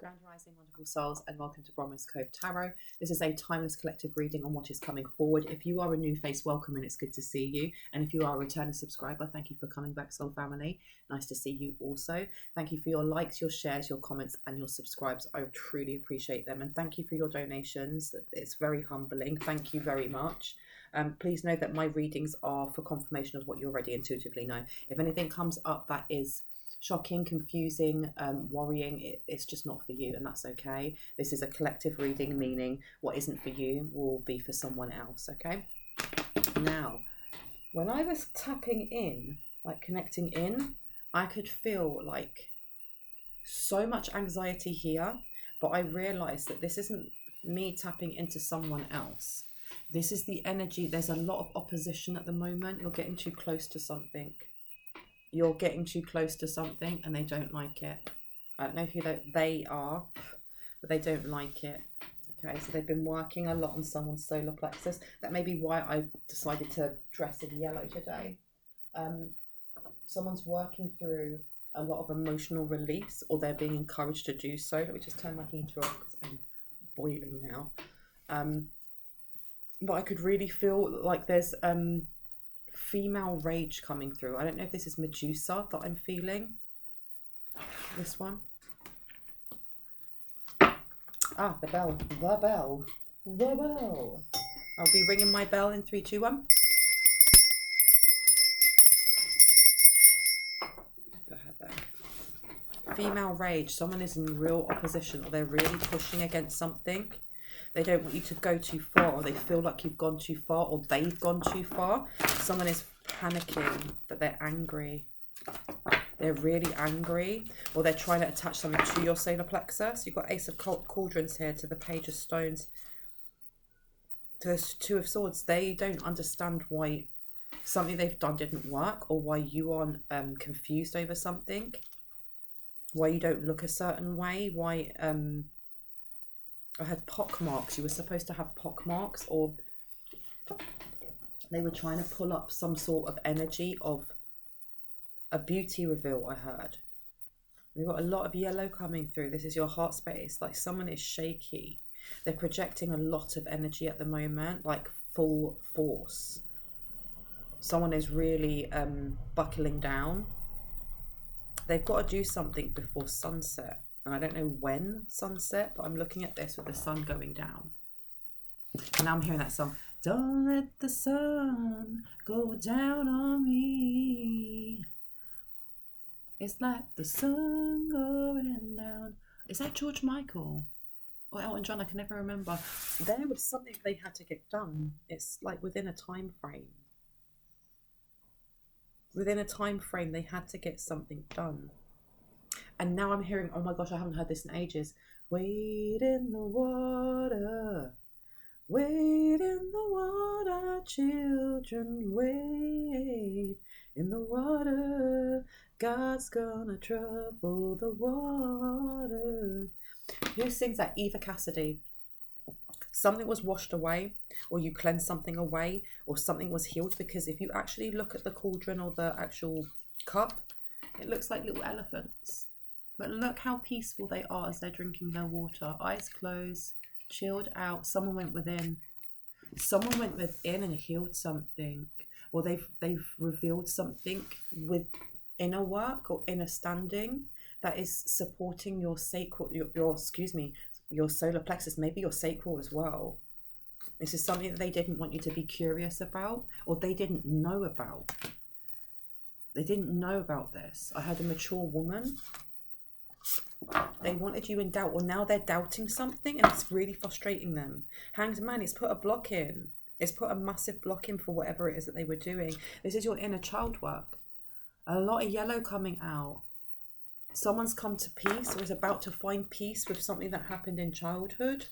Grand Rising, wonderful souls, and welcome to Bronwen's Cove Tarot. This is a timeless collective reading on what is coming forward. If you are a new face, welcome, and it's good to see you. And if you are a returning subscriber, thank you for coming back, soul family. Nice to see you also. Thank you for your likes, your shares, your comments, and your subscribes. I truly appreciate them. And thank you for your donations. It's very humbling. Thank you very much. Please know that my readings are for confirmation of what you already intuitively know. If anything comes up that is shocking, confusing, worrying, it's just not for you, and that's okay. This is a collective reading, meaning what isn't for you will be for someone else, okay? Now, when I was tapping in, like connecting in, I could feel like so much anxiety here, but I realized that this isn't me tapping into someone else. This is the energy. There's a lot of opposition at the moment. You're getting too close to something. You're getting too close to something and they don't like it. I don't know who they are, but they don't like it. Okay, so they've been working a lot on someone's solar plexus. That may be why I decided to dress in yellow today. Someone's working through a lot of emotional release, or they're being encouraged to do so. Let me just turn my heater off because I'm boiling now. But I could really feel like there's female rage coming through. I don't know if this is Medusa that I'm feeling. This one. Ah, the bell. The bell. The bell. I'll be ringing my bell in 3, 2, 1. Go ahead there. Female rage. Someone is in real opposition, or they're really pushing against something. They don't want you to go too far, or they feel like you've gone too far, or they've gone too far. Someone is panicking, that they're angry. They're really angry, or they're trying to attach something to your solar plexus. You've got Ace of Cauldrons here to the Page of Stones to the Two of Swords. They don't understand why something they've done didn't work, or why you aren't confused over something, why you don't look a certain way, why I had pock marks. You were supposed to have pock marks, or they were trying to pull up some sort of energy of a beauty reveal, I heard. We've got a lot of yellow coming through. This is your heart space. Like someone is shaky. They're projecting a lot of energy at the moment, like full force. Someone is really buckling down. They've got to do something before sunset. And I don't know when sunset, but I'm looking at this with the sun going down. And now I'm hearing that song. Don't let the sun go down on me. It's like the sun going down. Is that George Michael? Or Elton John? I can never remember. There was something they had to get done. It's like within a time frame. Within a time frame, they had to get something done. And now I'm hearing, oh my gosh, I haven't heard this in ages. Wade in the water. Wade in the water, children. Wade in the water. God's gonna trouble the water. Who sings that? Eva Cassidy. Something was washed away, or you cleansed something away, or something was healed. Because if you actually look at the cauldron or the actual cup, it looks like little elephants. But look how peaceful they are as they're drinking their water. Eyes closed, chilled out. Someone went within. Someone went within and healed something. Or they've revealed something with inner work or inner standing that is supporting your sacral, your solar plexus, maybe your sacral as well. This is something that they didn't want you to be curious about, or they didn't know about. They didn't know about this. I had a mature woman. They wanted you in doubt. Well, now they're doubting something, and it's really frustrating them. Hanged Man, it's put a block in. It's put a massive block in for whatever it is that they were doing. This is your inner child work. A lot of yellow coming out. Someone's come to peace, or is about to find peace with something that happened in childhood,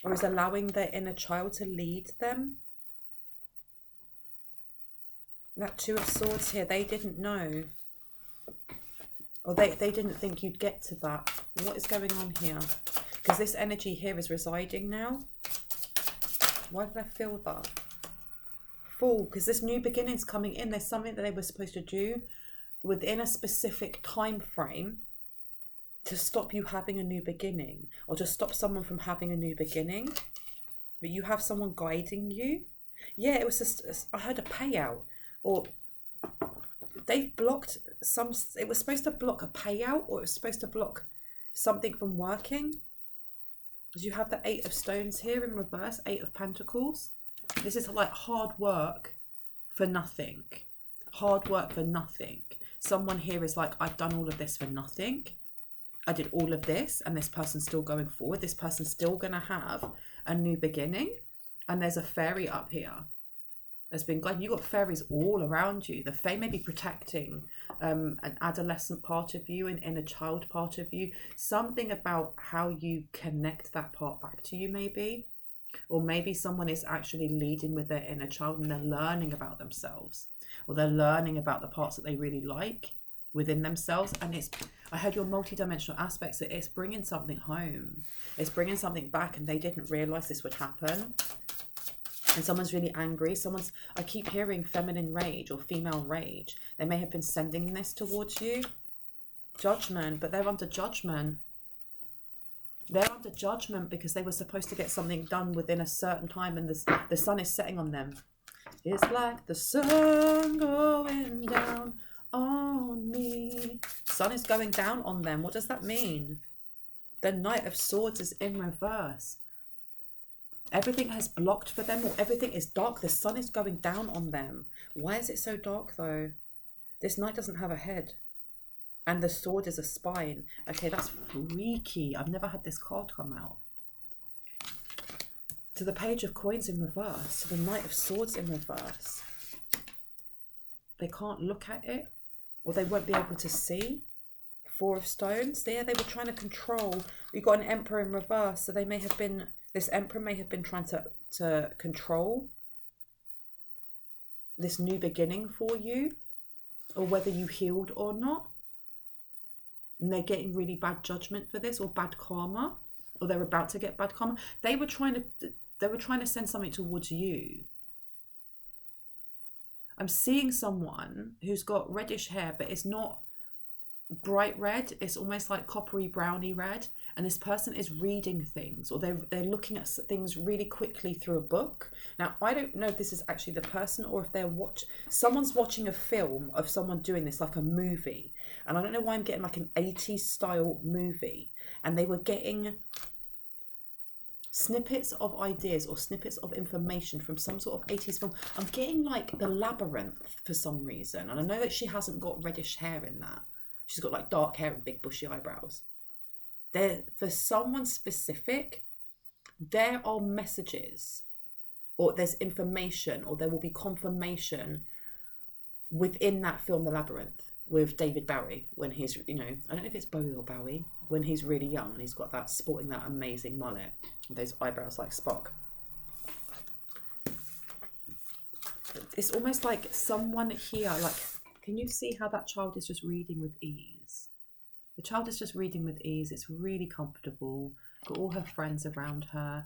or is allowing their inner child to lead them. That Two of Swords here, they didn't know. Or they didn't think you'd get to that. What is going on here? Because this energy here is residing now. Why did I feel that? Fool, because this new beginning's coming in. There's something that they were supposed to do within a specific time frame. to stop you having a new beginning, or to stop someone from having a new beginning. But you have someone guiding you. Yeah, it was just, I heard a payout, or they've blocked some, it was supposed to block a payout, or it was supposed to block something from working. Because you have the 8 of Stones here in reverse, 8 of Pentacles. This is like hard work for nothing. Hard work for nothing. Someone here is like, I've done all of this for nothing. I did all of this, and this person's still going forward. This person's still going to have a new beginning. And there's a fairy up here. There's been, you've got fairies all around you. The fae may be protecting an adolescent part of you, an inner child part of you. Something about how you connect that part back to you, maybe. Or maybe someone is actually leading with their inner child, and they're learning about themselves. Or they're learning about the parts that they really like within themselves. And it's, I heard your multidimensional aspects, that it's bringing something home. It's bringing something back, and they didn't realise this would happen. And someone's really angry. I keep hearing feminine rage or female rage. They may have been sending this towards you. Judgment, but they're under judgment. They're under judgment because they were supposed to get something done within a certain time, and the sun is setting on them. It's like the sun going down on me. Sun is going down on them. What does that mean? The Knight of Swords is in reverse. Everything has blocked for them, or everything is dark. The sun is going down on them. Why is it so dark though? This knight doesn't have a head. And the sword is a spine. Okay, that's freaky. I've never had this card come out. To the Page of Coins in reverse. To the Knight of Swords in reverse. They can't look at it. Or they won't be able to see. 4 of Stones. There, they were trying to control. We've got an Emperor in reverse. So they may have been... This Emperor may have been trying to control this new beginning for you, or whether you healed or not. And they're getting really bad judgment for this, or bad karma, or they're about to get bad karma. They were trying to send something towards you. I'm seeing someone who's got reddish hair, but it's not bright red. It's almost like coppery browny red, and this person is reading things, or they're looking at things really quickly through a book. Now I don't know if this is actually the person, or if someone's watching a film of someone doing this, like a movie, and I don't know why I'm getting like an 80s style movie, and they were getting snippets of ideas or snippets of information from some sort of 80s film. I'm getting like The Labyrinth for some reason, and I know that she hasn't got reddish hair in that. She's got like dark hair and big bushy eyebrows. For someone specific, there are messages, or there's information, or there will be confirmation within that film, The Labyrinth, with David Bowie, when he's, I don't know if it's Bowie or Bowie, when he's really young and he's got that, sporting that amazing mullet, with those eyebrows like Spock. It's almost like someone here, like, can you see how that child is just reading with ease? The child is just reading with ease. It's really comfortable. Got all her friends around her.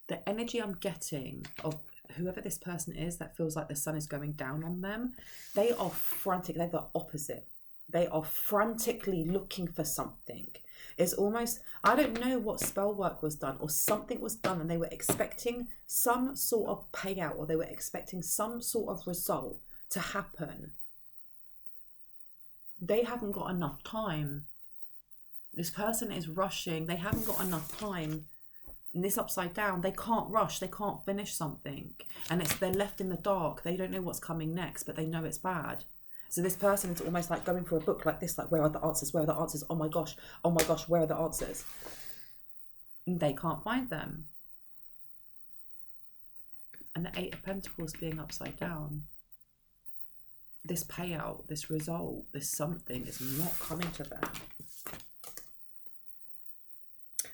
The energy I'm getting of whoever this person is that feels like the sun is going down on them, they are frantic. They're the opposite. They are frantically looking for something. It's almost, I don't know what spell work was done, or something was done, and they were expecting some sort of payout, or they were expecting some sort of result to happen. They haven't got enough time. This person is rushing. They haven't got enough time. And this upside down, they can't rush. They can't finish something. And they're left in the dark. They don't know what's coming next, but they know it's bad. So this person is almost like going for a book like this, like, where are the answers? Where are the answers? Oh my gosh, where are the answers? And they can't find them. And the 8 of Pentacles being upside down. This payout, this result, this something is not coming to them.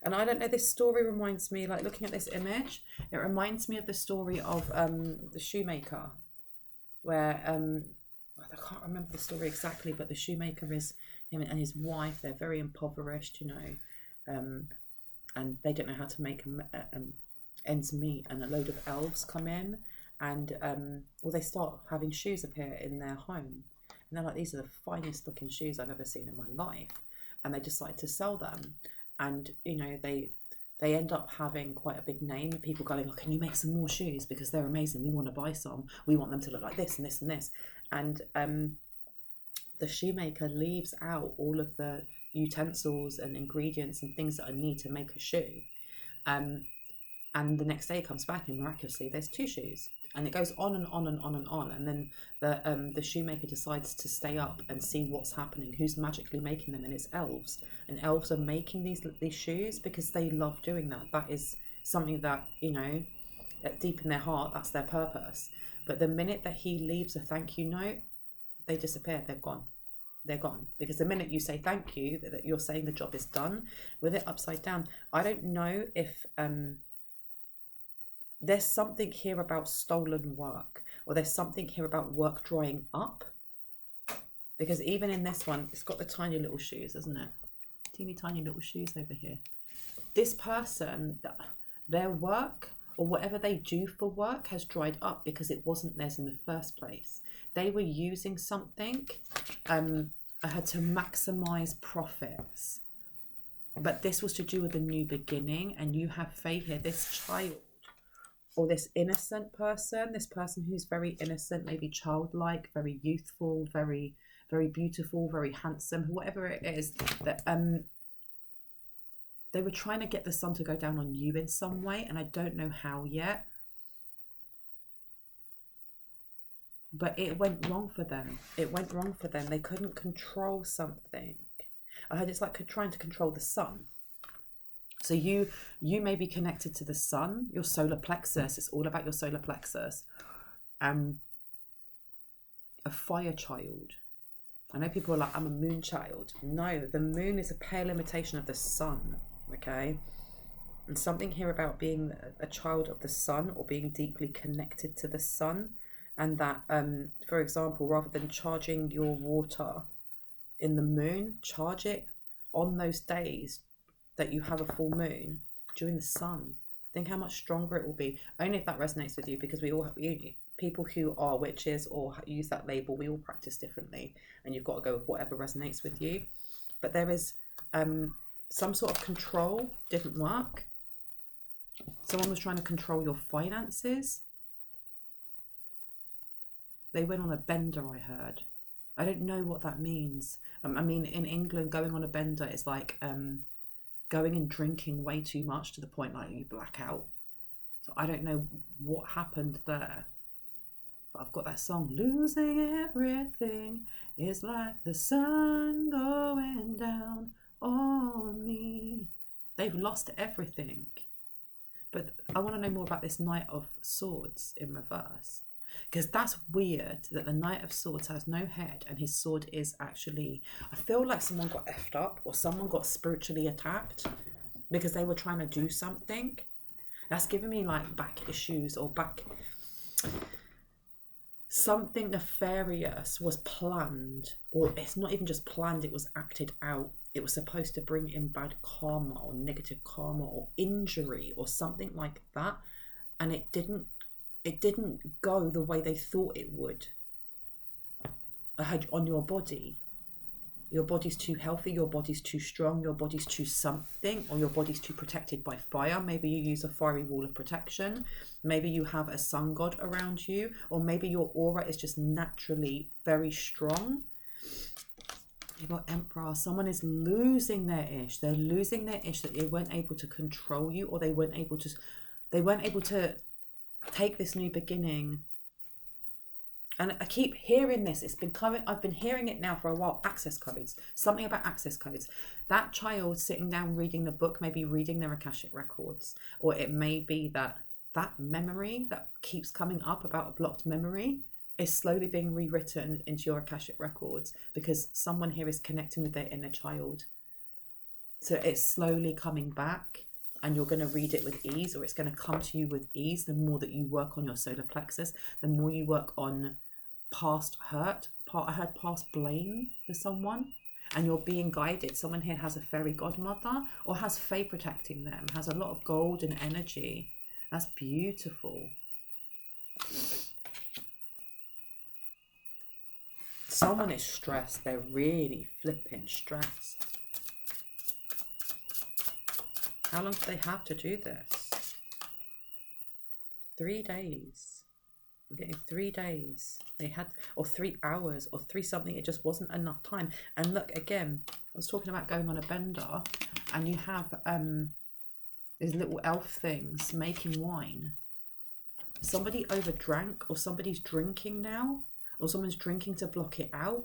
And I don't know, this story reminds me, like looking at this image, it reminds me of the story of the shoemaker, where, I can't remember the story exactly, but the shoemaker is him and his wife. They're very impoverished, and they don't know how to make ends meet, and a load of elves come in, and they start having shoes appear in their home, and they're like, these are the finest looking shoes I've ever seen in my life, and they decide to sell them. And, you know, they end up having quite a big name. People going, oh, can you make some more shoes? Because they're amazing. We want to buy some. We want them to look like this and this and this. And the shoemaker leaves out all of the utensils and ingredients and things that I need to make a shoe. And the next day comes back and miraculously there's 2 shoes. And it goes on and on and on and on. And then the shoemaker decides to stay up and see what's happening, who's magically making them, and it's elves. And elves are making these shoes because they love doing that. That is something that, you know, deep in their heart, that's their purpose. But the minute that he leaves a thank you note, they disappear. They're gone. They're gone. Because the minute you say thank you, that you're saying the job is done. With it upside down, I don't know if there's something here about stolen work, or there's something here about work drying up. Because even in this one, it's got the tiny little shoes, isn't it? Teeny tiny little shoes over here. This person, their work or whatever they do for work has dried up because it wasn't theirs in the first place. They were using something to maximize profits. But this was to do with a new beginning, and you have faith here. This child, or this innocent person, this person who's very innocent, maybe childlike, very youthful, very, very beautiful, very handsome, whatever it is, that they were trying to get the sun to go down on you in some way, and I don't know how yet. But it went wrong for them. It went wrong for them. They couldn't control something. I heard it's like trying to control the sun. So you may be connected to the sun, your solar plexus. It's all about your solar plexus. A fire child. I know people are like, I'm a moon child. No, the moon is a pale imitation of the sun, okay? And something here about being a child of the sun, or being deeply connected to the sun. And that, for example, rather than charging your water in the moon, charge it on those days that you have a full moon during the sun. Think how much stronger it will be. Only if that resonates with you, because people who are witches or use that label, we all practice differently, and you've got to go with whatever resonates with you. But there is some sort of control didn't work. Someone was trying to control your finances. They went on a bender, I heard. I don't know what that means. I mean, in England, going on a bender is like going and drinking way too much to the point like you black out. So I don't know what happened there. But I've got that song, losing everything is like the sun going down on me. They've lost everything. But I want to know more about this Knight of Swords in reverse. Because that's weird that the Knight of Swords has no head and his sword is actually... I feel like someone got effed up, or someone got spiritually attacked because they were trying to do something. That's giving me like back issues, or back... Something nefarious was planned, or it's not even just planned, it was acted out. It was supposed to bring in bad karma or negative karma or injury or something like that. And it didn't go the way they thought it would. On your body. Your body's too healthy, your body's too strong, your body's too something, or your body's too protected by fire. Maybe you use a fiery wall of protection. Maybe you have a sun god around you, or maybe your aura is just naturally very strong. You've got Emperor. Someone is losing their ish. They're losing their ish that they weren't able to control you, or they weren't able to take this new beginning. And I keep hearing this. It's been coming. I've been hearing it now for a while. Access codes. Something about access codes. That child sitting down reading the book, maybe reading their Akashic records, or it may be that memory that keeps coming up about a blocked memory is slowly being rewritten into your Akashic records, because someone here is connecting with their inner child. So it's slowly coming back. And you're going to read it with ease, or it's going to come to you with ease. The more that you work on your solar plexus, the more you work on past hurt. I heard past blame for someone, and you're being guided. Someone here has a fairy godmother, or has fae protecting them, has a lot of golden energy. That's beautiful. Someone is stressed. They're really flipping stressed. How long do they have to do this? 3 days. I'm getting 3 days. They had, or 3 hours, or 3 something. It just wasn't enough time. And look, again, I was talking about going on a bender, and you have these little elf things making wine. Somebody overdrank, or somebody's drinking now, or someone's drinking to block it out.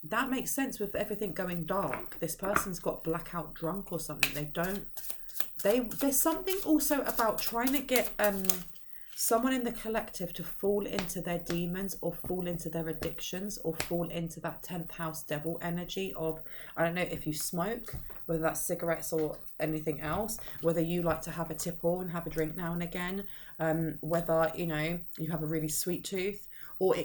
That makes sense with everything going dark. This person's got blackout drunk or something. There's something also about trying to get someone in the collective to fall into their demons, or fall into their addictions, or fall into that 10th house devil energy of, I don't know if you smoke, whether that's cigarettes or anything else, whether you like to have a tipple and have a drink now and again, whether, you know, you have a really sweet tooth, or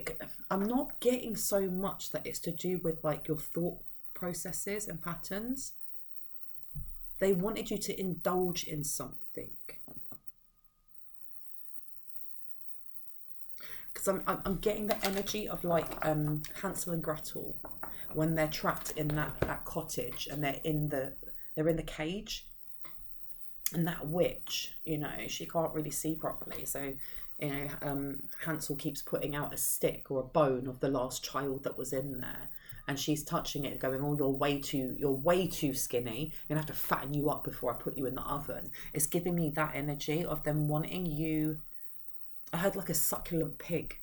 I'm not getting so much that it's to do with like your thought processes and patterns. They wanted you to indulge in something. Because I'm getting the energy of like Hansel and Gretel when they're trapped in that cottage, and they're in the cage, and that witch, you know, she can't really see properly, so you know, Hansel keeps putting out a stick or a bone of the last child that was in there, and she's touching it going, oh, you're way too skinny, I'm gonna have to fatten you up before I put you in the oven. It's giving me that energy of them wanting you. I had like a succulent pig.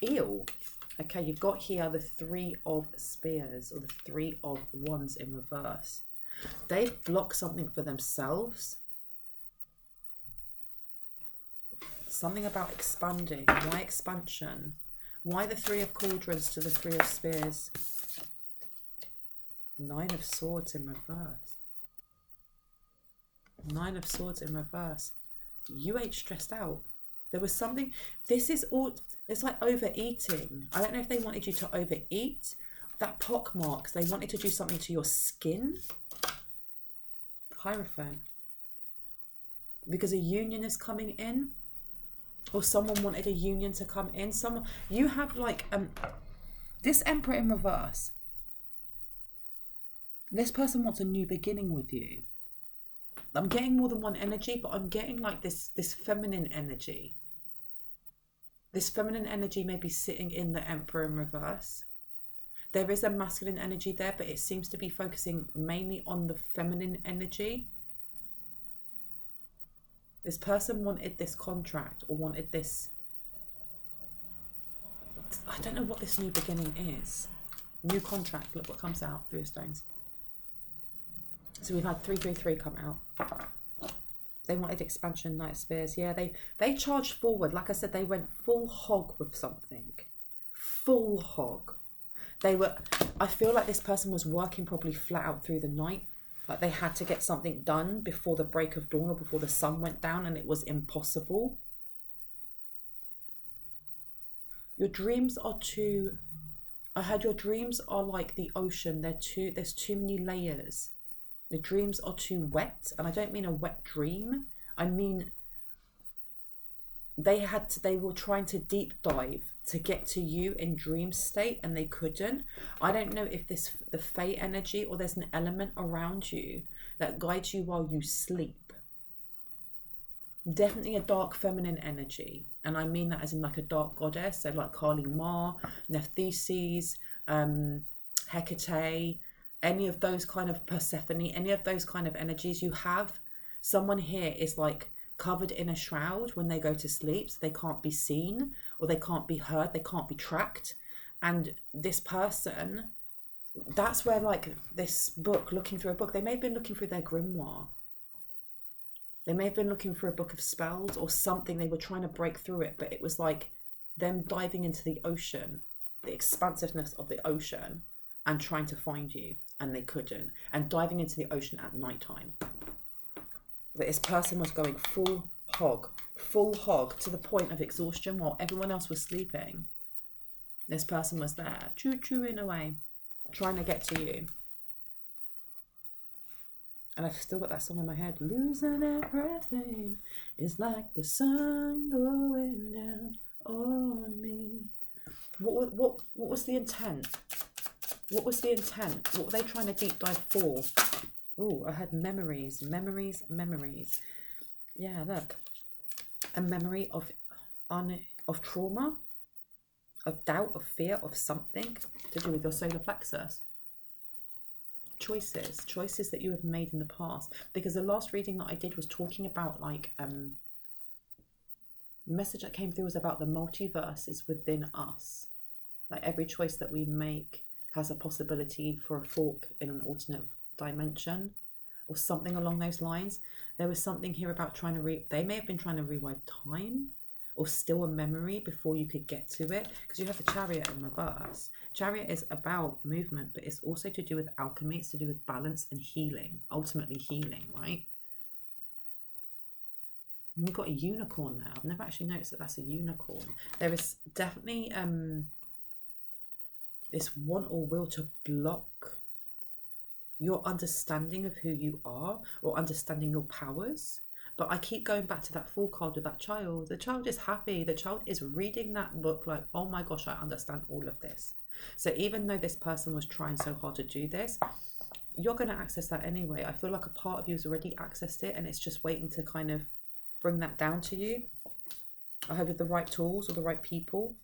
Ew. Okay, you've got here the 3 of spears, or the 3 of wands in reverse. They've blocked something for themselves. Something about expanding. Why expansion? Why the 3 of cauldrons to the 3 of spears? 9 of swords in reverse. 9 of swords in reverse. You ain't stressed out. There was something. This is all. It's like overeating. I don't know if they wanted you to overeat. That pock marks. They wanted to do something to your skin. Hierophant. Because a union is coming in, or someone wanted a union to come in. Someone. You have like this Emperor in reverse. This person wants a new beginning with you. I'm getting more than one energy, but I'm getting like this feminine energy. This feminine energy may be sitting in the Emperor in reverse. There is a masculine energy there, but it seems to be focusing mainly on the feminine energy. This person wanted this contract, or wanted this. I don't know what this new beginning is. New contract. Look what comes out. 3 of stones. So we've had 333 come out. They wanted expansion, Knight of Spears. Yeah, they charged forward. Like I said, they went full hog with something. Full hog. I feel like this person was working probably flat out through the night. Like they had to get something done before the break of dawn, or before the sun went down, and it was impossible. Your dreams are too... I heard your dreams are like the ocean. There's too many layers. The dreams are too wet, and I don't mean a wet dream. I mean they were trying to deep dive to get to you in dream state, and they couldn't. I don't know if the Fae energy, or there's an element around you that guides you while you sleep. Definitely a dark feminine energy, and I mean that as in like a dark goddess, so like Kali Ma, Nephthys, Hecate, any of those kind of Persephone, any of those kind of energies. You have someone here is like covered in a shroud when they go to sleep, so they can't be seen, or they can't be heard, they can't be tracked. And this person, that's where like this book, looking through a book, they may have been looking through their grimoire. They may have been looking for a book of spells or something. They were trying to break through it, but it was like them diving into the ocean, the expansiveness of the ocean, and trying to find you, and they couldn't. And diving into the ocean at nighttime. But this person was going full hog to the point of exhaustion while everyone else was sleeping. This person was there, choo-chooing away, trying to get to you. And I've still got that song in my head. Losing everything is like the sun going down on me. What was the intent? What was the intent? What were they trying to deep dive for? Oh, I had memories, memories, memories. Yeah, look. A memory of trauma, of doubt, of fear, of something to do with your solar plexus. Choices that you have made in the past. Because the last reading that I did was talking about like the message that came through was about the multiverse is within us. Like every choice that we make has a possibility for a fork in an alternate dimension or something along those lines. There was something here about trying to they may have been trying to rewind time or still a memory before you could get to it, because you have the Chariot in reverse. Chariot is about movement, but it's also to do with alchemy. It's to do with balance and healing, ultimately healing, right? And we've got a unicorn now. I've never actually noticed that that's a unicorn. There is definitely this want or will to block your understanding of who you are or understanding your powers. But I keep going back to that Fool card with that child. The child is happy. The child is reading that book like, oh my gosh, I understand all of this. So even though this person was trying so hard to do this, you're going to access that anyway. I feel like a part of you has already accessed it and it's just waiting to kind of bring that down to you. I hope with the right tools or the right people.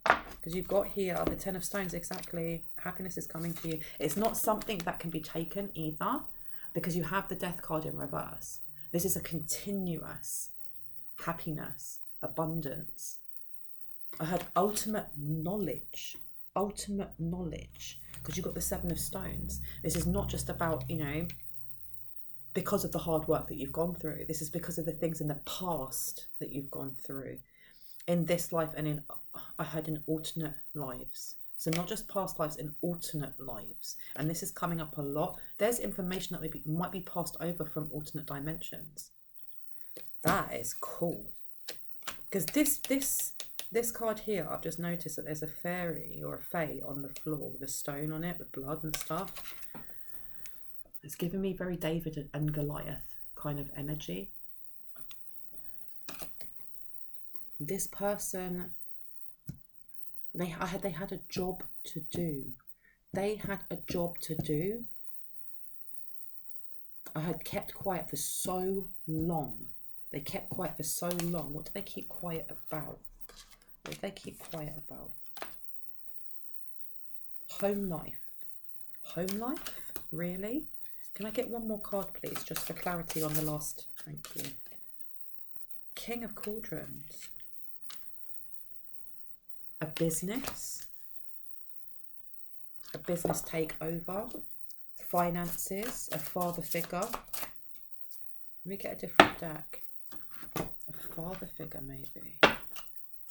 Because you've got here the Ten of Stones, exactly. Happiness is coming to you. It's not something that can be taken either, because you have the Death card in reverse. This is a continuous happiness, abundance. I had ultimate knowledge, because you've got the Seven of Stones. This is not just about, you know, because of the hard work that you've gone through. This is because of the things in the past that you've gone through. In this life and I had in alternate lives. So not just past lives, in alternate lives. And this is coming up a lot. There's information that might be passed over from alternate dimensions. That is cool. Because this card here, I've just noticed that there's a fairy or a fae on the floor with a stone on it with blood and stuff. It's giving me very David and Goliath kind of energy. This person, they had a job to do. They had a job to do. I had kept quiet for so long. They kept quiet for so long. What do they keep quiet about? What do they keep quiet about? Home life. Home life? Really? Can I get one more card, please, just for clarity on the last? Thank you. King of Cauldrons. A business takeover, finances, a father figure. Let me get a different deck. A father figure, maybe.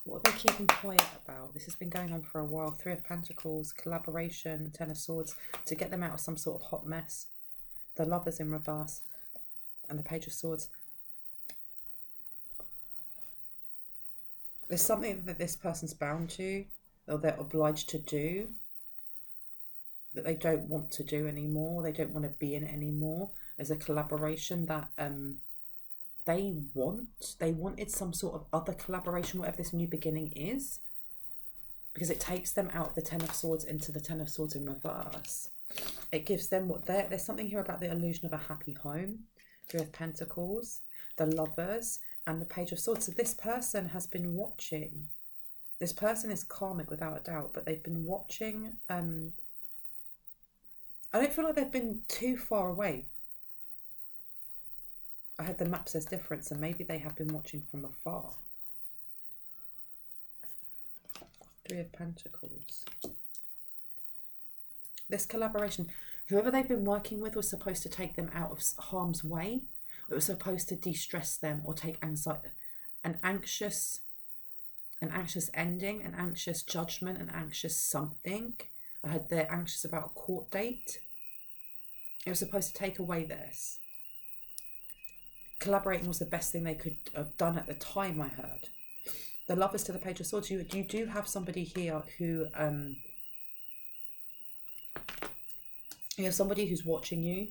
What are they keeping quiet about? This has been going on for a while. Three of Pentacles, collaboration, Ten of Swords, to get them out of some sort of hot mess. The Lovers in reverse, and the Page of Swords. There's something that this person's bound to, or they're obliged to do, that they don't want to do anymore. They don't want to be in it anymore. There's a collaboration that they want. They wanted some sort of other collaboration, whatever this new beginning is, because it takes them out of the Ten of Swords into the Ten of Swords in reverse. It gives them what there's something here about the illusion of a happy home. Three of Pentacles, the Lovers, and the Page of Swords. So this person has been watching. This person is karmic without a doubt, but they've been watching. I don't feel like they've been too far away. I had the map says different, so maybe they have been watching from afar. Three of Pentacles. This collaboration, whoever they've been working with was supposed to take them out of harm's way. It was supposed to de-stress them or take anxiety, an anxious ending, an anxious judgment, an anxious something. I heard they're anxious about a court date. It was supposed to take away this. Collaborating was the best thing they could have done at the time, I heard. The Lovers to the Page of Swords. You do have somebody here who you have somebody who's watching you.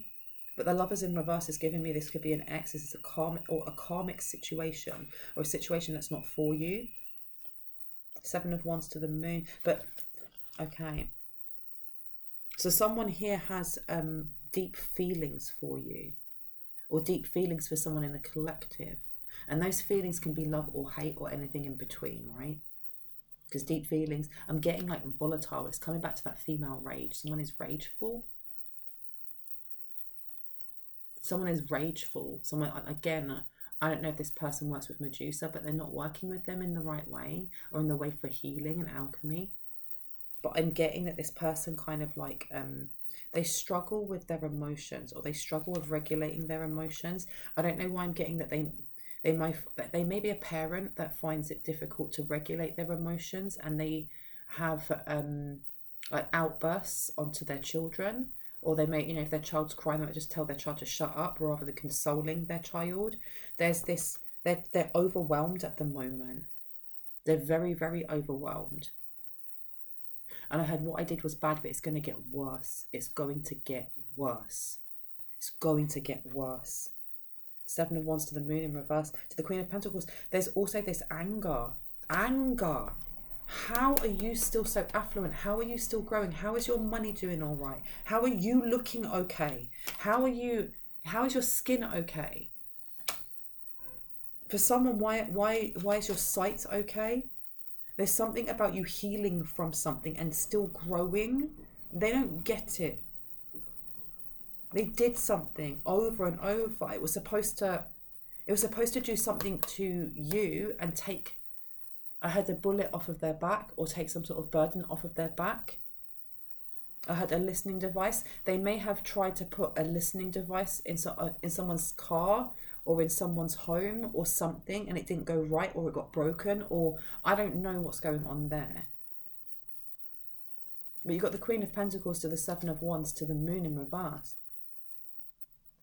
But the Lovers in reverse is giving me this could be an ex. This is a karmic situation, or a situation that's not for you. Seven of Wands to the Moon. But okay, so someone here has deep feelings for you, or deep feelings for someone in the collective. And those feelings can be love or hate or anything in between, right? Because deep feelings, I'm getting like volatile. It's coming back to that female rage. Someone is rageful. Someone is rageful. Someone, again, I don't know if this person works with Medusa, but they're not working with them in the right way or in the way for healing and alchemy. But I'm getting that this person kind of like, they struggle with their emotions, or they struggle with regulating their emotions. I don't know why I'm getting that they may be a parent that finds it difficult to regulate their emotions, and they have like outbursts onto their children. Or they may, if their child's crying, they might just tell their child to shut up rather than consoling their child. There's this, they're overwhelmed at the moment. They're very, very overwhelmed. And I heard what I did was bad, but it's going to get worse. It's going to get worse. It's going to get worse. 7 of Wands to the Moon in reverse, to the Queen of Pentacles. There's also this anger. Anger. How are you still so affluent? How are you still growing? How is your money doing all right? How are you looking okay? How is your skin okay? For someone, why is your sight okay? There's something about you healing from something and still growing. They don't get it. They did something over and over. It was supposed to do something to you and take, I had a bullet off of their back, or take some sort of burden off of their back. I had a listening device. They may have tried to put a listening device in someone's car or in someone's home or something, and it didn't go right, or it got broken, or I don't know what's going on there. But you've got the Queen of Pentacles to the 7 of Wands to the Moon in reverse.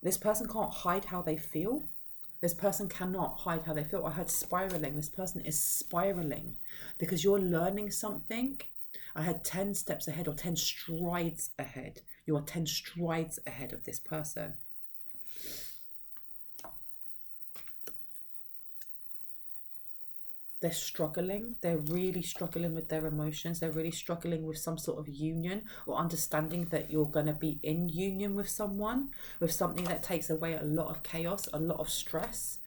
This person can't hide how they feel. This person cannot hide how they feel. I heard spiraling. This person is spiraling because you're learning something. I had 10 steps ahead, or 10 strides ahead. You are 10 strides ahead of this person. They're struggling. They're really struggling with their emotions. They're really struggling with some sort of union, or understanding that you're going to be in union with someone, with something that takes away a lot of chaos, a lot of stress.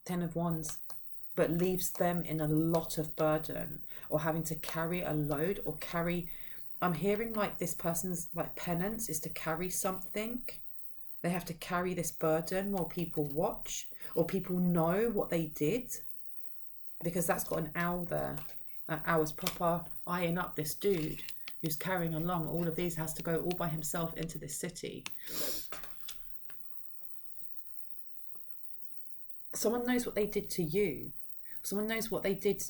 10 of Wands, but leaves them in a lot of burden, or having to carry a load, or carry, I'm hearing like this person's like penance is to carry something. They have to carry this burden while people watch, or people know what they did, because that's got an owl there. That owl's proper eyeing up this dude who's carrying along all of these, has to go all by himself into this city. Someone knows what they did to you. Someone knows what they did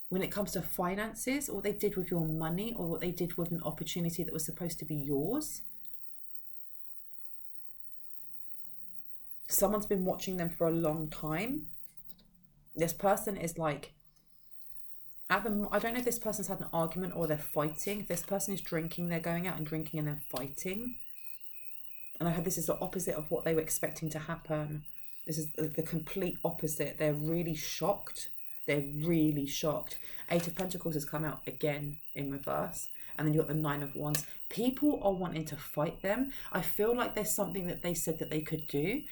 when it comes to finances, or what they did with your money, or what they did with an opportunity that was supposed to be yours. Someone's been watching them for a long time. This person is like, I don't know if this person's had an argument or they're fighting. If this person is drinking, they're going out and drinking and then fighting. And I heard this is the opposite of what they were expecting to happen. This is the complete opposite. They're really shocked. They're really shocked. 8 of Pentacles has come out again in reverse. And then you've got the 9 of Wands. People are wanting to fight them. I feel like there's something that they said that they could do.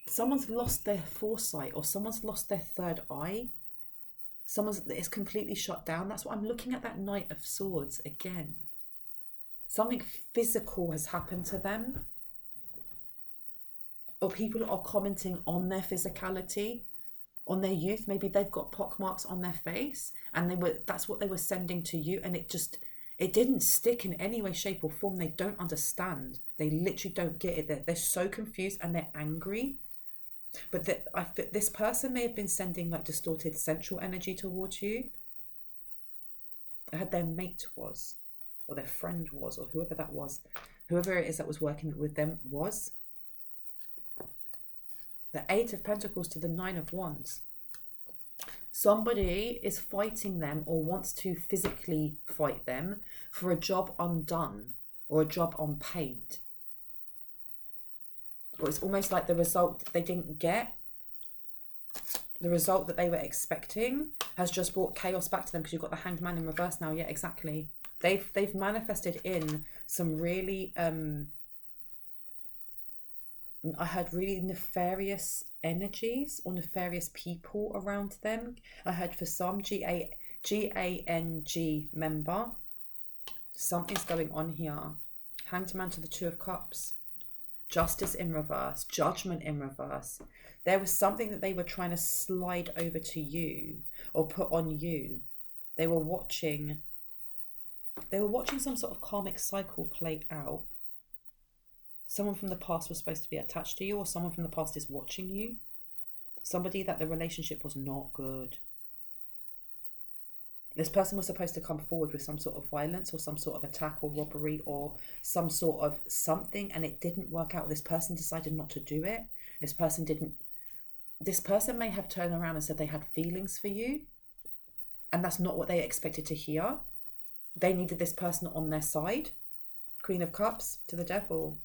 Someone's lost their foresight, or someone's lost their third eye. It's completely shut down. That's what I'm looking at, that Knight of Swords again. Something physical has happened to them. Or people are commenting on their physicality, on their youth. Maybe they've got pockmarks on their face, and that's what they were sending to you, and it didn't stick in any way, shape or form. They don't understand. They literally don't get it. They're so confused and they're angry. But this person may have been sending like distorted sensual energy towards you. I had their mate was, or their friend was, or whoever that was. Whoever it is that was working with them was. The 8 of Pentacles to the 9 of Wands. Somebody is fighting them, or wants to physically fight them for a job undone, or a job unpaid. Or it's almost like the result they didn't get. The result that they were expecting has just brought chaos back to them, because you've got the Hanged Man in reverse now. Yeah, exactly. They've manifested in some really I heard really nefarious energies or nefarious people around them. I heard for some Gang member, something's going on here. Hanged Man to the Two of Cups. Justice in reverse. Judgment in reverse. There was something that they were trying to slide over to you or put on you. They were watching some sort of karmic cycle play out. Someone from the past was supposed to be attached to you, or someone from the past is watching you. Somebody that the relationship was not good. This person was supposed to come forward with some sort of violence or some sort of attack or robbery or some sort of something, and it didn't work out. This person decided not to do it. This person may have turned around and said they had feelings for you, and that's not what they expected to hear. They needed this person on their side. Queen of Cups to the Devil.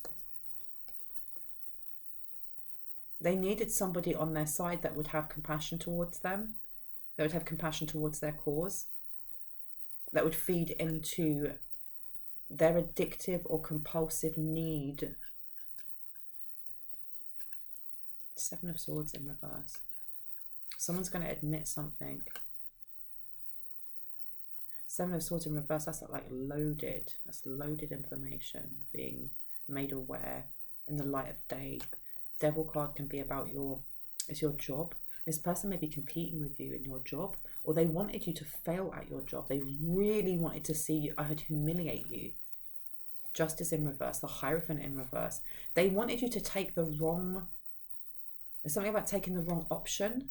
They needed somebody on their side that would have compassion towards them, that would have compassion towards their cause, that would feed into their addictive or compulsive need. Seven of Swords in reverse. Someone's going to admit something. Seven of Swords in reverse, that's like loaded. That's loaded information being made aware in the light of day. Devil card can be about it's your job. This person may be competing with you in your job, or they wanted you to fail at your job. They really wanted to see you, humiliate you. Justice in reverse, the Hierophant in reverse. They wanted you to take there's something about taking the wrong option.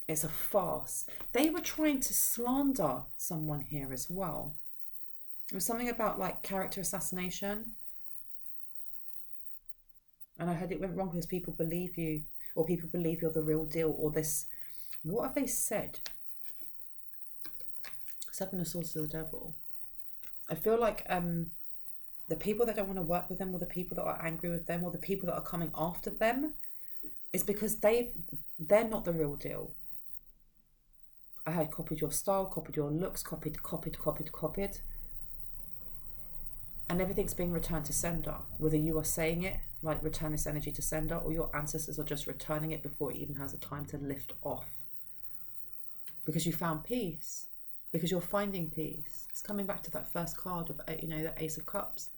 It's a farce. They were trying to slander someone here as well. There was something about like character assassination. And I heard it went wrong because people believe you, or people believe you're the real deal, or this. What have they said? Seven of Swords to the Devil. I feel like the people that don't want to work with them, or the people that are angry with them, or the people that are coming after them, is because they're not the real deal. I had copied your style, copied your looks, copied. And everything's being returned to sender. Whether you are saying it, like return this energy to sender, or your ancestors are just returning it before it even has a time to lift off. Because you found peace. Because you're finding peace. It's coming back to that first card of, the Ace of Cups.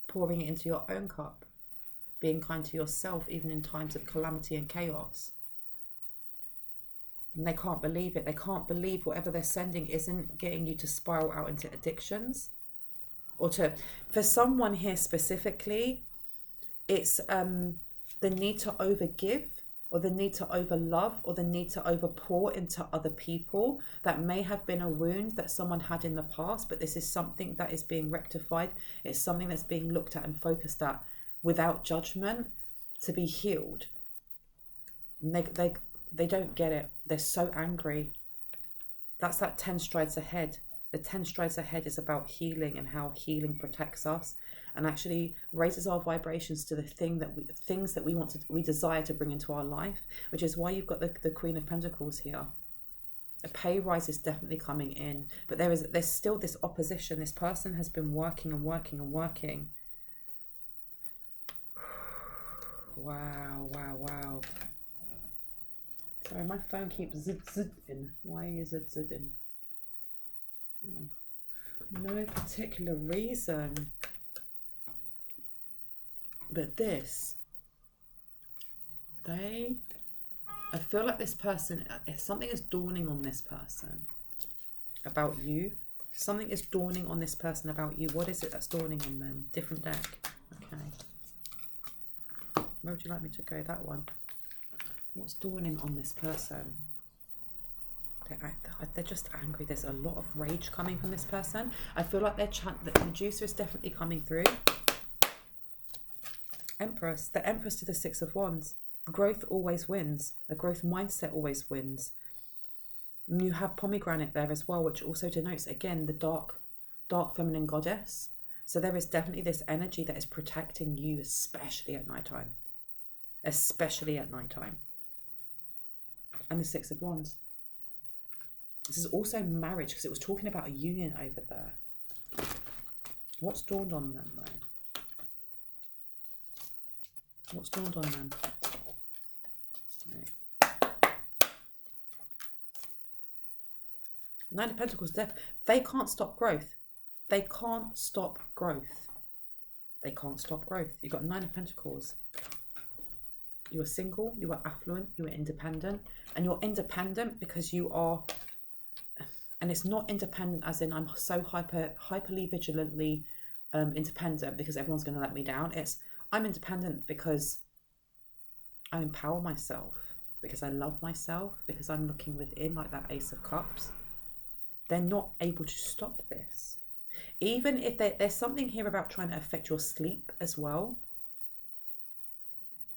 Pouring it into your own cup. Being kind to yourself, even in times of calamity and chaos. And they can't believe it. They can't believe whatever they're sending isn't getting you to spiral out into addictions. Or for someone here specifically, it's the need to overgive, or the need to overlove, or the need to overpour into other people. That may have been a wound that someone had in the past, but this is something that is being rectified. It's something that's being looked at and focused at without judgment to be healed. And they don't get it. They're so angry. That's that 10 strides ahead. The 10 strides ahead is about healing and how healing protects us and actually raises our vibrations to the things that we desire to bring into our life, which is why you've got the Queen of Pentacles here. A pay rise is definitely coming in, but there's still this opposition. This person has been working and working and working. Wow. Sorry, my phone keeps zidding. Why is it zidding? Oh, no particular reason. But I feel like this person, something is dawning on this person about you. Something is dawning on this person about you. What is it that's dawning on them? Different deck. Okay. Where would you like me to go? That one. What's dawning on this person? They're just angry. There's a lot of rage coming from this person. I feel like the Medusa is definitely coming through. Empress. The Empress to the Six of Wands. Growth always wins. A growth mindset always wins. And you have pomegranate there as well, which also denotes, again, the dark feminine goddess. So there is definitely this energy that is protecting you, especially at nighttime. Especially at nighttime. And the Six of Wands. This is also marriage, because it was talking about a union over there. What's dawned on them, though? What's dawned on them? Right. Nine of Pentacles, Death. They can't stop growth. They can't stop growth. They can't stop growth. You've got Nine of Pentacles. You are single, you are affluent, you are independent. And you're independent because you are... And it's not independent as in I'm so hyperly vigilantly independent because everyone's going to let me down. It's I'm independent because I empower myself, because I love myself, because I'm looking within, like that Ace of Cups. They're not able to stop this. Even if there's something here about trying to affect your sleep as well.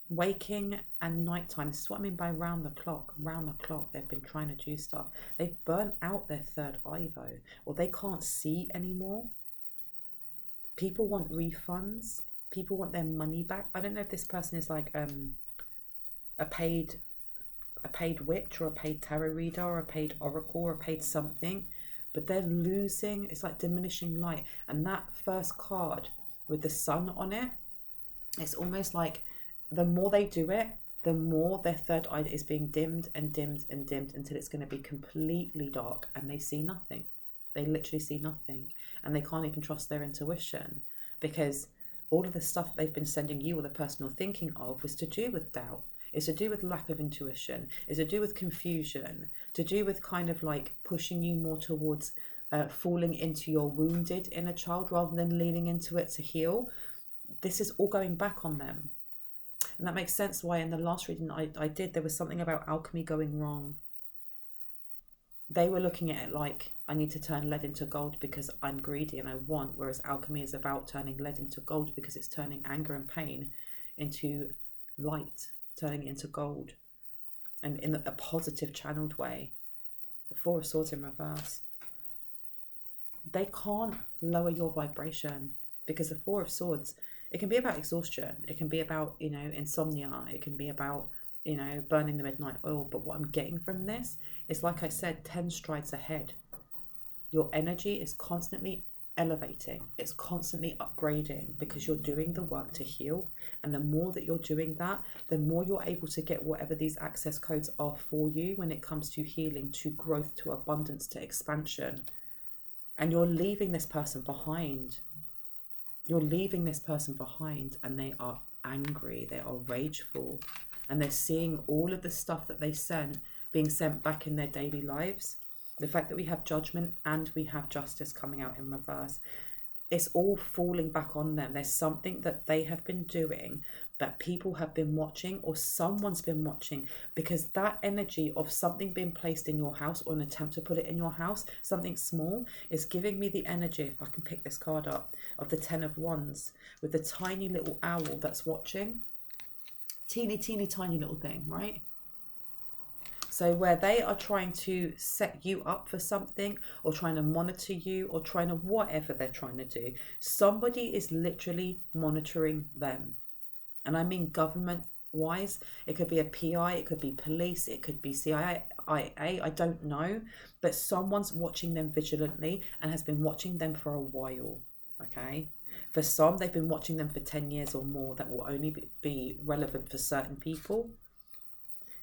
Waking and nighttime. This is what I mean by round the clock. Round the clock, they've been trying to do stuff. They've burnt out their third eye though, or they can't see anymore. People want refunds. People want their money back. I don't know if this person is like a paid witch or a paid tarot reader or a paid oracle or a paid something, but they're losing. It's like diminishing light. And that first card with the sun on it, it's almost like the more they do it, the more their third eye is being dimmed and dimmed and dimmed until it's going to be completely dark and they see nothing. They literally see nothing, and they can't even trust their intuition because all of the stuff they've been sending you or the person you're thinking of is to do with doubt. It's to do with lack of intuition. It's to do with confusion. To do with kind of like pushing you more towards falling into your wounded inner child rather than leaning into it to heal. This is all going back on them. And that makes sense why in the last reading I did, there was something about alchemy going wrong. They were looking at it like, I need to turn lead into gold because I'm greedy and I want, whereas alchemy is about turning lead into gold because it's turning anger and pain into light, turning it into gold, and in a positive channeled way. The Four of Swords in reverse. They can't lower your vibration because the Four of Swords, it can be about exhaustion. It can be about, insomnia. It can be about, burning the midnight oil. But what I'm getting from this is, like I said, 10 strides ahead. Your energy is constantly elevating. It's constantly upgrading because you're doing the work to heal. And the more that you're doing that, the more you're able to get whatever these access codes are for you when it comes to healing, to growth, to abundance, to expansion. And you're leaving this person behind. You're leaving this person behind, and they are angry, they are rageful, and they're seeing all of the stuff that they sent being sent back in their daily lives. The fact that we have judgment and we have justice coming out in reverse, it's all falling back on them. There's something that they have been doing that people have been watching, or someone's been watching, because that energy of something being placed in your house or an attempt to put it in your house, something small, is giving me the energy, if I can pick this card up, of the 10 of Wands with the tiny little owl that's watching. Teeny tiny little thing, right? So where they are trying to set you up for something, or trying to monitor you, or trying to whatever they're trying to do, somebody is literally monitoring them. And I mean government wise. It could be a PI, it could be police, it could be CIA, I don't know. But someone's watching them vigilantly and has been watching them for a while, okay? For some, they've been watching them for 10 years or more. That will only be relevant for certain people.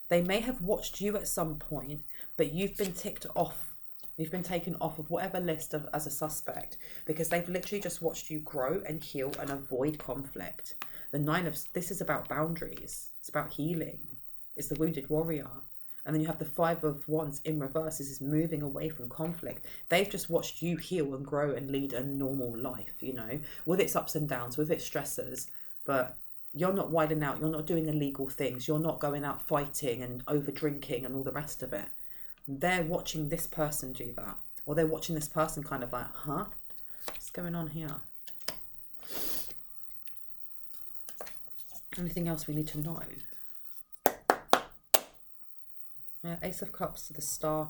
They may have watched you at some point, but you've been ticked off. You've been taken off of whatever list as a suspect because they've literally just watched you grow and heal and avoid conflict. The this is about boundaries. It's about healing. It's the wounded warrior. And then you have the 5 of Wands in reverse. This is moving away from conflict. They've just watched you heal and grow and lead a normal life, with its ups and downs, with its stressors. But you're not wilding out. You're not doing illegal things. You're not going out fighting and over drinking and all the rest of it. They're watching this person do that. Or they're watching this person kind of like, huh? What's going on here? Anything else we need to know? Yeah, Ace of Cups to the Star.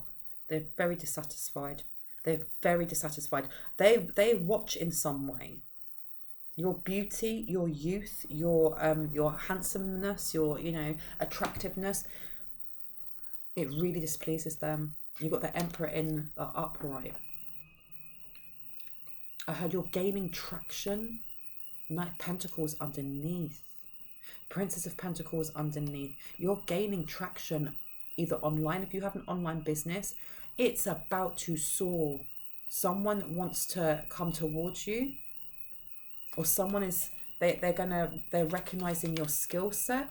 They're very dissatisfied. They're very dissatisfied. They watch in some way. Your beauty, your youth, your handsomeness, your attractiveness. It really displeases them. You've got the Emperor in the upright. I heard you're gaining traction. Knight of Pentacles underneath. Princess of Pentacles underneath. You're gaining traction either online. If you have an online business, it's about to soar. Someone wants to come towards you, or someone is, they're recognizing your skill set.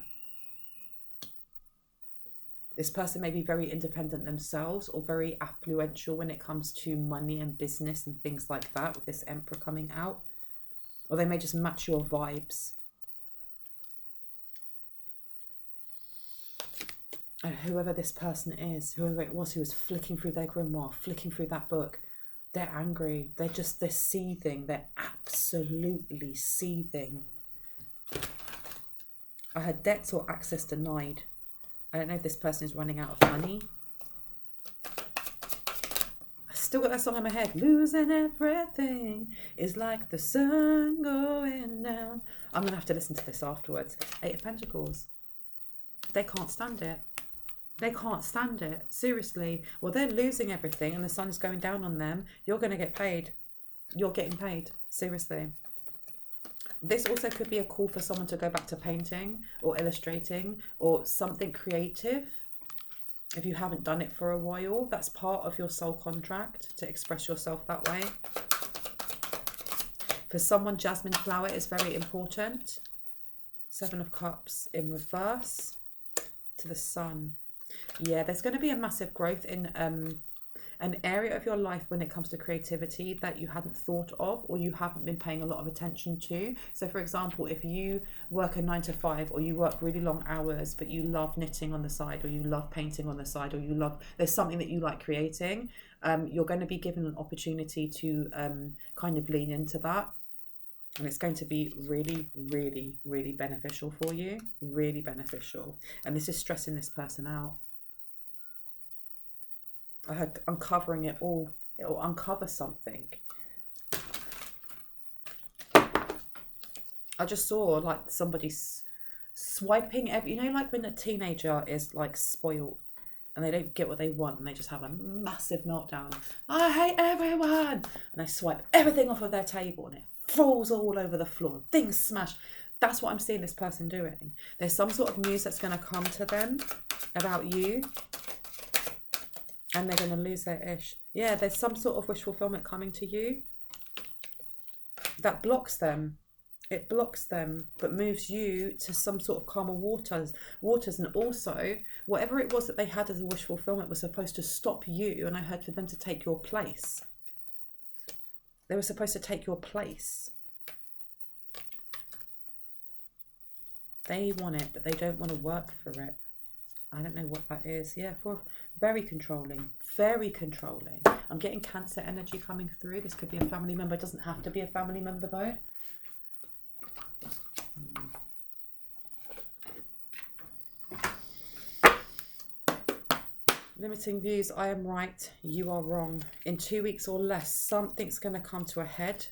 This person may be very independent themselves or very affluential when it comes to money and business and things like that, with this Emperor coming out. Or they may just match your vibes. And whoever this person is, whoever it was who was flicking through their grimoire, flicking through that book, they're angry. They're seething. They're absolutely seething. I had debts or access denied. I don't know if this person is running out of money. I still got that song in my head. Losing everything is like the sun going down. I'm going to have to listen to this afterwards. 8 of Pentacles. They can't stand it. They can't stand it. Seriously. Well, they're losing everything and the sun is going down on them. You're going to get paid. You're getting paid. Seriously. This also could be a call for someone to go back to painting or illustrating or something creative. If you haven't done it for a while, that's part of your soul contract, to express yourself that way. For someone, jasmine flower is very important. 7 of Cups in reverse to the sun. Yeah, there's going to be a massive growth in an area of your life when it comes to creativity that you hadn't thought of or you haven't been paying a lot of attention to. So for example, if you work a 9 to 5 or you work really long hours, but you love knitting on the side, or you love painting on the side, or there's something that you like creating, you're going to be given an opportunity to kind of lean into that. And it's going to be really, really, really beneficial for you. Really beneficial. And this is stressing this person out. I heard uncovering it all. It will uncover something. I just saw like somebody swiping you know, like when a teenager is like spoiled and they don't get what they want and they just have a massive meltdown. I hate everyone. And they swipe everything off of their table and it falls all over the floor. Things smash. That's what I'm seeing this person doing. There's some sort of news that's going to come to them about you. And they're going to lose their ish. Yeah, there's some sort of wish fulfillment coming to you that blocks them. It blocks them, but moves you to some sort of calmer waters. And also, whatever it was that they had as a wish fulfillment was supposed to stop you. And I heard for them to take your place. They were supposed to take your place. They want it, but they don't want to work for it. I don't know what that is. Yeah, for very controlling. Very controlling. I'm getting Cancer energy coming through. This could be a family member. It doesn't have to be a family member though. Limiting views. I am right. You are wrong. In 2 weeks or less, something's going to come to a head.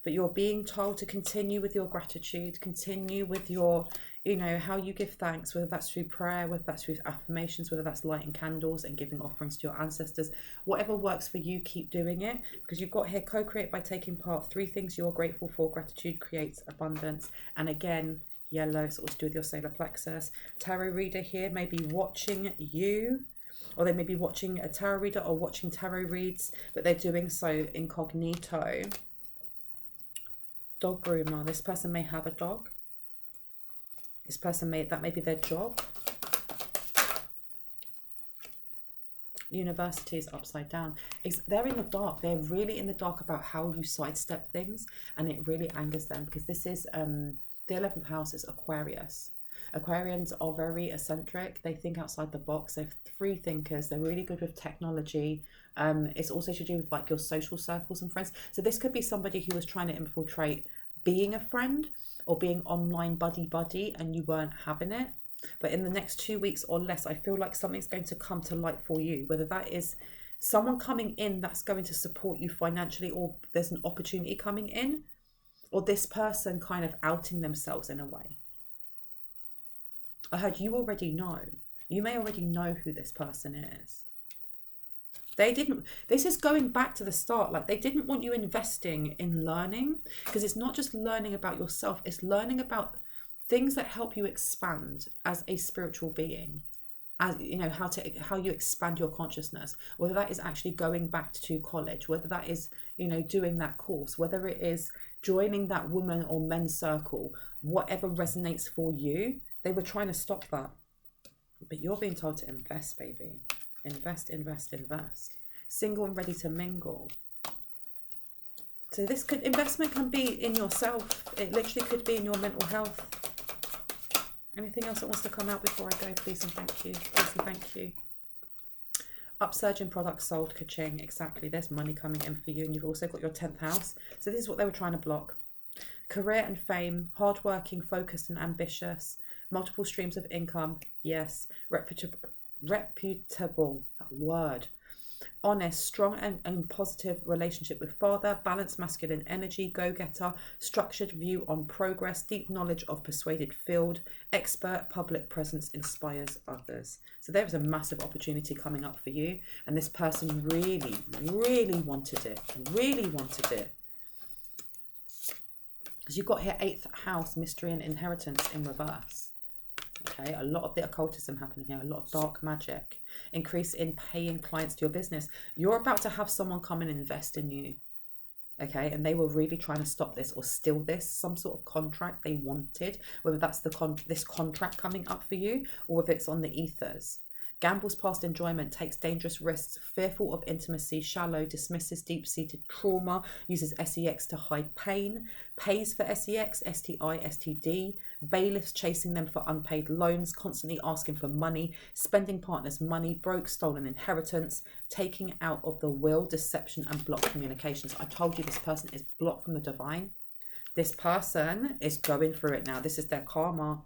But you're being told to continue with your gratitude, continue with your, you know, how you give thanks, whether that's through prayer, whether that's through affirmations, whether that's lighting candles and giving offerings to your ancestors. Whatever works for you, keep doing it. Because you've got here, co-create by taking part. 3 things you're grateful for. Gratitude creates abundance. And again, yellow, it's all to do with your solar plexus. Tarot reader here may be watching you. Or they may be watching a tarot reader or watching tarot reads, but they're doing so incognito. Dog groomer. This person may have a dog. This person that may be their job. University is upside down. They're in the dark. They're really in the dark about how you sidestep things, and it really angers them because this is the 11th house is Aquarius. Aquarians are very eccentric. They think outside the box. They're free thinkers. They're really good with technology. It's also to do with like your social circles and friends. So this could be somebody who was trying to infiltrate being a friend or being online buddy and you weren't having it. But in the next 2 weeks or less, I feel like something's going to come to light for you, whether that is someone coming in that's going to support you financially, or there's an opportunity coming in, or this person kind of outing themselves in a way. I heard you already know. You may already know who this person is. This is going back to the start. Like, they didn't want you investing in learning, because it's not just learning about yourself, it's learning about things that help you expand as a spiritual being. As you know, how you expand your consciousness, whether that is actually going back to college, whether that is, you know, doing that course, whether it is joining that woman or men's circle, whatever resonates for you. They were trying to stop that, but you're being told to invest, baby. Invest, invest, invest. Single and ready to mingle. So this investment can be in yourself. It literally could be in your mental health. Anything else that wants to come out before I go? Please and thank you. Please and thank you. Upsurge in products sold. Ka-ching. Exactly. There's money coming in for you. And you've also got your 10th house. So this is what they were trying to block. Career and fame. Hardworking, focused and ambitious. Multiple streams of income. Yes. Reputable. That word. Honest, strong and positive relationship with father, balanced masculine energy, go-getter, structured view on progress, deep knowledge of persuaded field, expert public presence, inspires others. So there is a massive opportunity coming up for you, and this person really, really wanted it, because you've got here 8th house, mystery and inheritance in reverse. Okay, a lot of the occultism happening here, a lot of dark magic, increase in paying clients to your business. You're about to have someone come and invest in you. Okay, and they were really trying to stop this or steal this, some sort of contract they wanted, whether that's this contract coming up for you or whether it's on the ethers. Gambles past enjoyment, takes dangerous risks, fearful of intimacy, shallow, dismisses deep-seated trauma, uses sex to hide pain, pays for sex, STI, STD, bailiffs chasing them for unpaid loans, constantly asking for money, spending partners' money, broke, stolen inheritance, taking out of the will, deception and blocked communications. I told you this person is blocked from the divine. This person is going through it now. This is their karma.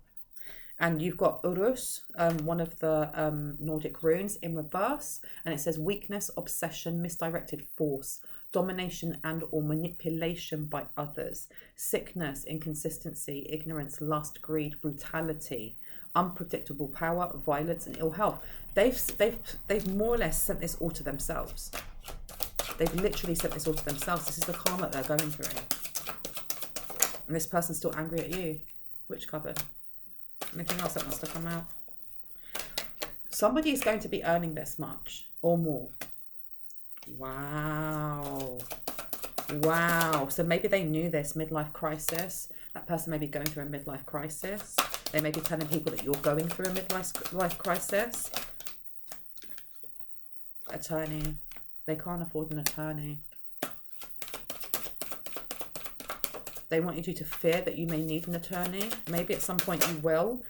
And you've got Urus, one of the Nordic runes, in reverse. And it says weakness, obsession, misdirected force, domination and or manipulation by others, sickness, inconsistency, ignorance, lust, greed, brutality, unpredictable power, violence and ill health. They've more or less sent this all to themselves. They've literally sent this all to themselves. This is the karma that they're going through. And this person's still angry at you. Which cupboard? Anything else that wants to come out? Somebody is going to be earning this much or more. Wow. Wow. So maybe they knew this midlife crisis. That person may be going through a midlife crisis. They may be telling people that you're going through a midlife crisis. Attorney. They can't afford an attorney. They want you to fear that you may need an attorney. Maybe at some point you will.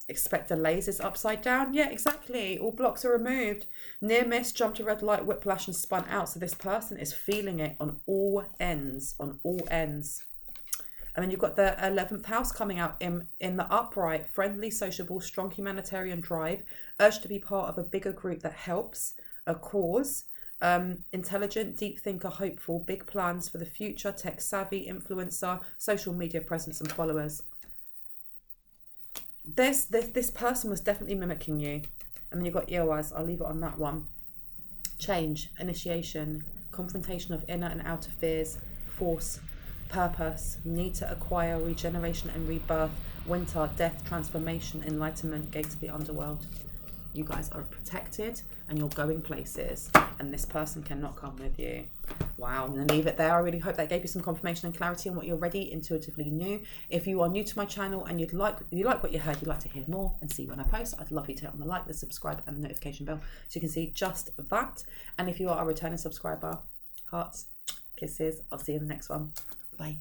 Expect delays is upside down. Yeah, exactly. All blocks are removed. Near miss, jumped a red light, whiplash and spun out. So this person is feeling it on all ends. On all ends. And then you've got the 11th house coming out in the upright. Friendly, sociable, strong humanitarian drive. Urge to be part of a bigger group that helps. A cause. Intelligent, deep thinker, hopeful, big plans for the future, tech savvy, influencer, social media presence and followers. This person was definitely mimicking you. And then you've got Eowaz. I'll leave it on that one. Change, initiation, confrontation of inner and outer fears, force, purpose, need to acquire, regeneration and rebirth, winter, death, transformation, enlightenment, gate to the underworld. You guys are protected and you're going places, and this person cannot come with you. Wow, I'm going to leave it there. I really hope that gave you some confirmation and clarity on what you already intuitively knew. If you are new to my channel and you like what you heard, you'd like to hear more and see when I post, I'd love you to hit on the like, the subscribe and the notification bell so you can see just that. And if you are a returning subscriber, hearts, kisses. I'll see you in the next one. Bye.